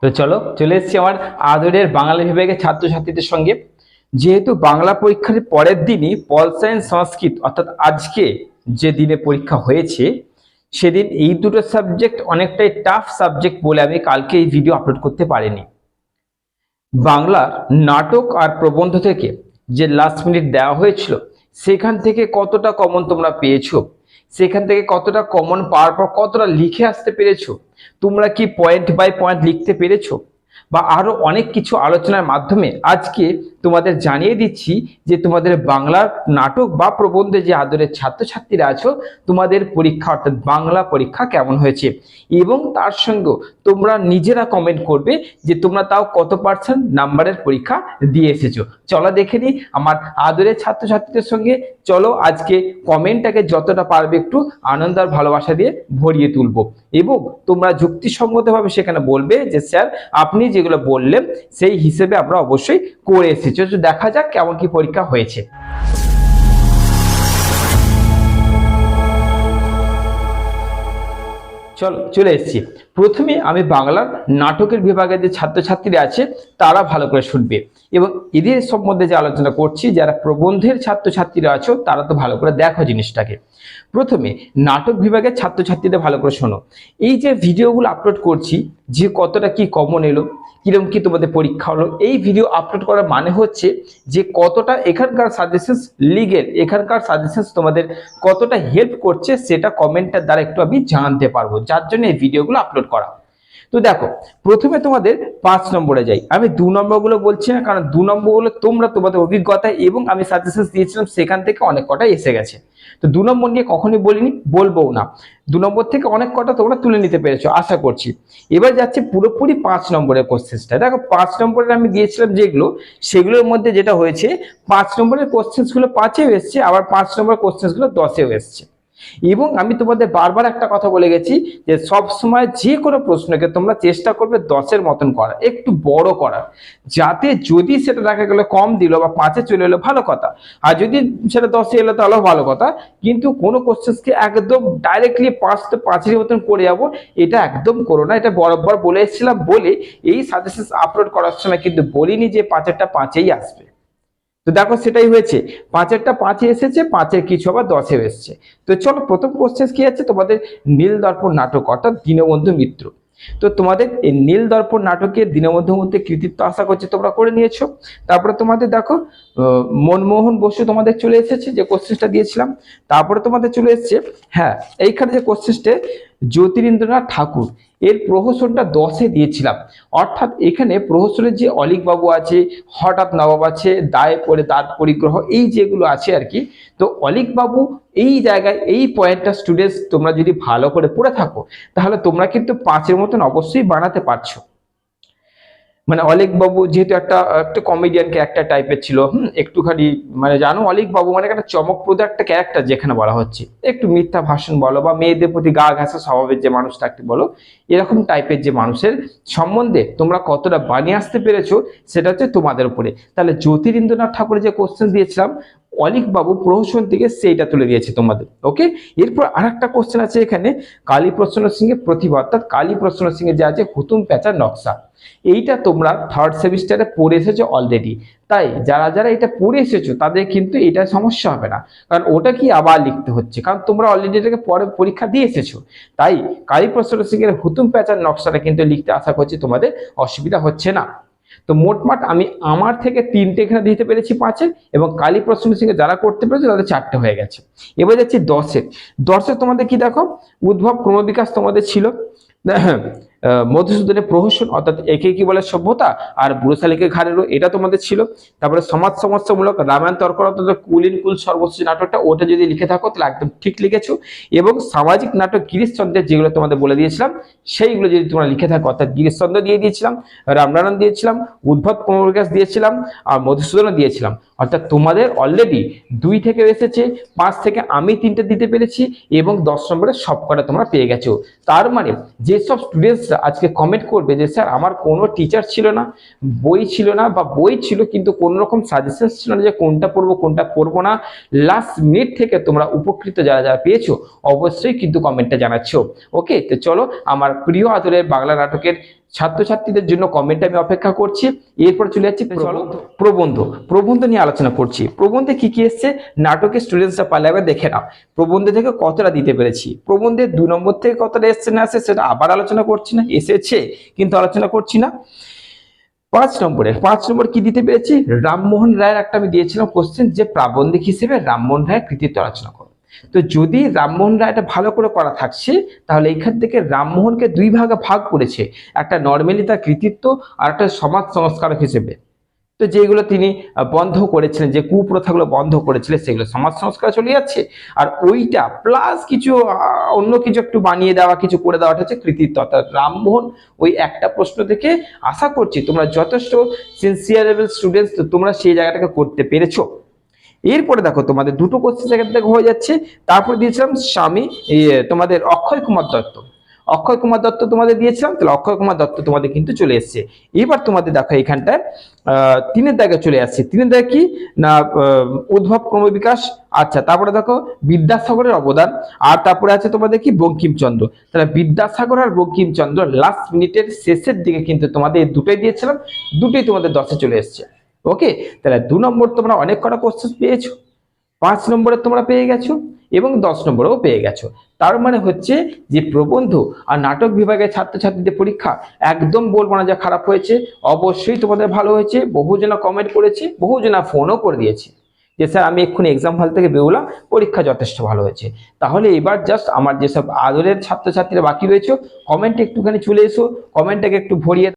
তো চলো চলে এসেছি আমার আদরের বাংলা বিভাগের ছাত্রছাত্রীদের সঙ্গে। যেহেতু বাংলা পরীক্ষার পরের দিনই পল সায়েন্স সংস্কৃত অর্থাৎ আজকে যে দিনে পরীক্ষা হয়েছে সেদিন এই দুটো সাবজেক্ট অনেকটাই টাফ সাবজেক্ট বলে আমি কালকে এই ভিডিও আপলোড করতে পারিনি। বাংলার নাটক আর প্রবন্ধ থেকে যে লাস্ট মিনিট দেওয়া হয়েছিল সেখান থেকে কতটা কমন তোমরা পেয়েছো, সেখান থেকে কতটা কমন পাওয়ার পর কতটা লিখে আসতে পেরেছো, তোমরা কি পয়েন্ট বাই পয়েন্ট লিখতে পেরেছো, বা আরো অনেক কিছু আলোচনার মাধ্যমে আজকে তোমাদের জানিয়ে দিচ্ছি যে তোমাদের বাংলার নাটক বা প্রবন্ধে যে আদরের ছাত্রছাত্রীরা আছো তোমাদের পরীক্ষা অর্থাৎ বাংলা পরীক্ষা কেমন হয়েছে, এবং তার সঙ্গে তোমরা নিজেরা কমেন্ট করবে যে তোমরা তাও কত পার্সেন্ট নাম্বারের পরীক্ষা দিয়ে এসেছো। চলো দেখে নিই আমার আদরের ছাত্রছাত্রীদের সঙ্গে। চলো আজকে কমেন্টটাকে যতটা পারবে একটু আনন্দ আর ভালোবাসা দিয়ে ভরিয়ে তুলবো, এবং তোমরা যুক্তিসঙ্গতভাবে সেখানে বলবে যে স্যার আপনি যেগুলো বললেন সেই হিসেবে আমরা অবশ্যই করে এসেছি। দেখা যাক কেমন কি পরীক্ষা হয়েছে। চলো চলে এসেছি। প্রথমে আমি বাংলার নাটকের বিভাগের যে ছাত্রছাত্রীরা আছে তারা ভালো করে শুনবে, এবং এদের সম্বন্ধে যে আলোচনা করছি যারা প্রবন্ধের ছাত্রছাত্রীরা আছো তারা তো ভালো করে দেখো জিনিসটাকে। প্রথমে নাটক বিভাগের ছাত্রছাত্রীদের ভালো করে শোনো। এই যে ভিডিওগুলো আপলোড করছি যে কতটা কি কমন এলো, কিরকম কি তোমাদের পরীক্ষা হলো, এই ভিডিও আপলোড করার মানে হচ্ছে যে কতটা এখানকার সাজেশনস লিগেল, এখানকার সাজেশনস তোমাদের কতটা হেল্প করছে সেটা কমেন্টের দ্বারা একটু আমি জানতে পারবো, যার জন্য এই ভিডিওগুলো আপলোড করা। তো দেখো প্রথমে তোমাদের 5 নম্বরে যাই। আমি 2 নম্বরগুলো বলছি না, কারণ 2 নম্বরগুলো তোমরা তোমাদের অভিজ্ঞতা এবং আমি সাজেশন দিয়েছিলাম সেখান থেকে অনেক কটা এসে গেছে। তো 2 নম্বর নিয়ে কখনোই বলিনি, বলবোও না। 2 নম্বর থেকে অনেক কটা তোমরা তুলে নিতে পেরেছো আশা করছি। এবার যাচ্ছে পুরোপুরি 5 নম্বরের কোশ্চেনটা। দেখো 5 নম্বরের আমি দিয়েছিলাম যেগুলো, সেগুলোর মধ্যে যেটা হয়েছে 5 নম্বরের কোশ্চেনগুলো 5এও এসছে, আবার 5 নম্বরের কোশ্চেনগুলো 10এও এসছে। এবং আমি তোমাদের বারবার একটা কথা বলে গেছি যে সব সময় যে কোনো প্রশ্নকে তোমরা চেষ্টা করবে 10-এর মতন করা, একটু বড় করার, যাতে যদি সেটা দেখা গেলে কম দিল বা 5-এ চলে এলো ভালো কথা, আর যদি সেটা 10-এ এলো তাহলেও ভালো কথা। কিন্তু কোনো কোশ্চেনকে একদম ডাইরেক্টলি 5 তো 5-এর মতন করে যাবো এটা একদম করো না। এটা বরাবর বলে এসেছিলাম বলে এই সাজেশন আপলোড করার সময় কিন্তু বলিনি যে 5-এরটা 5-এই আসবে। তো দেখো সেটাই হয়েছে, 5-এরটা 5-এ এসেছে, 5-এর কিছু আবার 10-এও এসেছে। তো চলো প্রথম কোশ্চেন কি আছে তোমাদের, নীল দর্পণ নাটক অর্থাৎ দীনবন্ধু মিত্র। তো তোমাদের এই নীল দর্পণ নাটকের দীনবন্ধুর মধ্যে কৃতিত্ব আশা করছি তোমরা করে নিয়েছো। তারপরে তোমাদের দেখো মনমোহন বসু তোমাদের চলে এসেছে যে কোশ্চেনটা দিয়েছিলাম। তারপরে তোমাদের চলে এসেছে, হ্যাঁ এইখানে যে কোশ্চেনটা জ্যোতিরিন্দ্রনাথ ঠাকুর, এর প্রহসনটা 10-এ দিয়েছিলাম। অর্থাৎ এখানে প্রহসনের যে অলিক বাবু আছে, হঠাৎ নবাব আছে, দায়ে পড়ে তার পরিগ্রহ, এই যেগুলো আছে আর কি। তো অলিক বাবু এই জায়গায় এই পয়েন্টটা স্টুডেন্টস তোমরা যদি ভালো করে পড়ে থাকো তাহলে তোমরা কিন্তু 5-এর মতন অবশ্যই বানাতে পারছো। মানে অলিক বাবু যেহেতু একটা কমেডিয়ান ক্যারেক্টার টাইপের ছিল, একটুখানি মানে জানো অলিক বাবু মানে একটা চমকপ্রদ একটা ক্যারেক্টার, যেখানে বলা হচ্ছে একটু মিথ্যা ভাষণ বলো বা মেয়েদের প্রতি গা ঘাসা স্বভাবের যে মানুষটাকে বলো, এরকম টাইপের যে মানুষের সম্বন্ধে তোমরা কতটা বানিয়ে আসতে পেরেছো সেটা হচ্ছে তোমাদের উপরে। তাহলে জ্যোতিরিন্দ্রনাথ ঠাকুরের যে কোশ্চেন দিয়েছিলাম অলিক বাবু প্রহসন থেকে সেইটা তুলে দিয়েছে তোমাদের। ওকে, এরপর আরেকটা কোশ্চেন আছে এখানে, কালীপ্রসন্ন সিংহের প্রতিভা অর্থাৎ কালীপ্রসন্ন সিংহের যে আছে হুতুম প্যাঁচার নকশা। এইটা তোমরা 3rd সেমিস্টারে পড়ে এসেছো অলরেডি, তাই যারা যারা এটা পড়ে এসেছো তাদের কিন্তু এটা সমস্যা হবে না, কারণ ওটা কি আবার লিখতে হচ্ছে, কারণ তোমরা অলরেডি এটাকে পরে পরীক্ষা দিয়ে এসেছো। তাই কালীপ্রসন্ন সিংহের হুতুম প্যাঁচার নকশাটা কিন্তু লিখতে আশা করছি তোমাদের অসুবিধা হচ্ছে না। তো মোটমাট আমি আমার থেকে 3টে এখানে দিতে পেরেছি 5-এর, এবং কালীপ্রসন্ন সিংহে যারা করতে পেরেছে তাদের 4টে হয়ে গেছে। এবার যাচ্ছি 10-এর। 10-এ তোমাদের কি দেখো, উদ্ভব ক্রমবিকাশ তোমাদের ছিল, মধুসূদনের প্রহসন অর্থাৎ একে কি বলে সভ্যতা, আর বুড়ো শালিকের ঘাড়েরও, এটা তোমাদের ছিল। তারপরে সমাজ সমস্যামূলক রামায়ণ তর্ক কুলিন কুল সর্বস্ব নাটকটা, ওটা যদি লিখে থাকো তাহলে একদম ঠিক লিখেছো। এবং সামাজিক নাটক গিরিশচন্দ্রের যেগুলো তোমাদের বলে দিয়েছিলাম সেইগুলো যদি তোমরা লিখে থাকো, অর্থাৎ গিরিশচন্দ্র দিয়ে দিয়েছিলাম, রামনারায়ণ দিয়েছিলাম, উদ্ভব ক্রমবিকাশ দিয়েছিলাম, আর মধুসূদনও দিয়েছিলাম। অর্থাৎ তোমাদের অলরেডি 2 থেকে এসেছে, 5 থেকে আমি 3টে দিতে পেরেছি, এবং 10 নম্বরে সবকটা তোমরা পেয়ে গেছো। তার মানে যেসব স্টুডেন্টস আজকে কমেন্ট করবে যে স্যার আমার কোনো টিচার ছিল না, বই ছিল না, বা বই ছিল কিন্তু কোন রকম সাজেশন ছিল না যে কোনটা পড়বো কোনটা পড়বো না, লাস্ট মিনিট থেকে তোমরা উপকৃত যারা যারা পেয়েছো অবশ্যই কিন্তু কমেন্টে জানাচ্ছো। ওকে, তো চলো আমার প্রিয় আদরের বাংলা নাটকের ছাত্রছাত্রীদের জন্য কমেন্ট আমি অপেক্ষা করছি। এরপর চলে যাচ্ছি প্রবন্ধ। প্রবন্ধ নিয়ে আলোচনা করছি। প্রবন্ধে কি কি এসছে নাটকের স্টুডেন্টসরা পারলে একবার দেখে নাও। প্রবন্ধে থেকে কতটা দিতে পেরেছি, প্রবন্ধের 2 নম্বর থেকে কতটা এসছে না আসছে সেটা আবার আলোচনা করছি না, এসেছে কিন্তু আলোচনা করছি না। 5 নম্বর কি দিতে পেরেছি, রামমোহন রায়ের একটা আমি দিয়েছিলাম কোশ্চেন যে প্রাবন্ধিক হিসেবে রামমোহন রায়ের কৃতিত্ব আলোচনা করো। তো যদি রামমোহন রায়টা ভালো করে করা থাকছে তাহলে এইখান থেকে রামমোহনকে 2 ভাগে ভাগ করেছে, একটা নর্মালি তার কৃতিত্ব আর একটা সমাজ সংস্কারক হিসেবে। তো যেগুলো তিনি বন্ধ করেছিলেন, যে কুপ্রথাগুলো বন্ধ করেছিলেন সেগুলো সমাজ সংস্কার চলে যাচ্ছে, আর ওইটা প্লাস কিছু অন্য কিছু একটু বানিয়ে দেওয়া, কিছু করে দেওয়াটা হচ্ছে কৃতিত্ব। অর্থাৎ রামমোহন ওই একটা প্রশ্ন থেকে আশা করছি তোমরা যথেষ্ট সিনসিয়ারেবল স্টুডেন্টস, তো তোমরা সেই জায়গাটাকে করতে পেরেছো। এরপরে দেখো তোমাদের 2টো কোশ্চেন জায়গা থেকে হয়ে যাচ্ছে। তারপর দিয়েছিলাম স্বামী তোমাদের অক্ষয় কুমার দত্ত। অক্ষয় কুমার দত্ত তোমাদের দিয়েছিলাম, তাহলে অক্ষয় কুমার দত্ত তোমাদের কিন্তু চলে এসছে। এবার তোমাদের দেখো এখানটায় 3-এর দাগে চলে আসছে। 3-এর দাগে কি না উদ্ভব ক্রমবিকাশ, আচ্ছা তারপরে দেখো বিদ্যাসাগরের অবদান, আর তারপরে আছে তোমাদের কি বঙ্কিমচন্দ্র। তাহলে বিদ্যাসাগর আর বঙ্কিমচন্দ্র লাস্ট মিনিটের শেষের দিকে কিন্তু তোমাদের এই দুটোই দিয়েছিলাম, দুটোই তোমাদের 10-এ চলে এসছে। ওকে, তাহলে 2 নম্বর তোমরা অনেক কটা কোশ্চেন পেয়েছো, 5 নম্বরে তোমরা পেয়ে গেছো এবং 10 নম্বরেও পেয়ে গেছো। তার মানে হচ্ছে যে প্রবন্ধ আর নাটক বিভাগের ছাত্রছাত্রীদের পরীক্ষা একদম বলবো না যে খারাপ হয়েছে, অবশ্যই তোমাদের ভালো হয়েছে। বহুজনা কমেন্ট করেছে, বহুজনা ফোনও করে দিয়েছে যে স্যার আমি এক্ষুনি এক্সাম হল থেকে বেরোলাম, পরীক্ষা যথেষ্ট ভালো হয়েছে। তাহলে এবার জাস্ট আমার যেসব আদরের ছাত্রছাত্রীরা বাকি রয়েছে কমেন্টে একটুখানি চলে এসো, কমেন্টটাকে একটু ভরিয়ে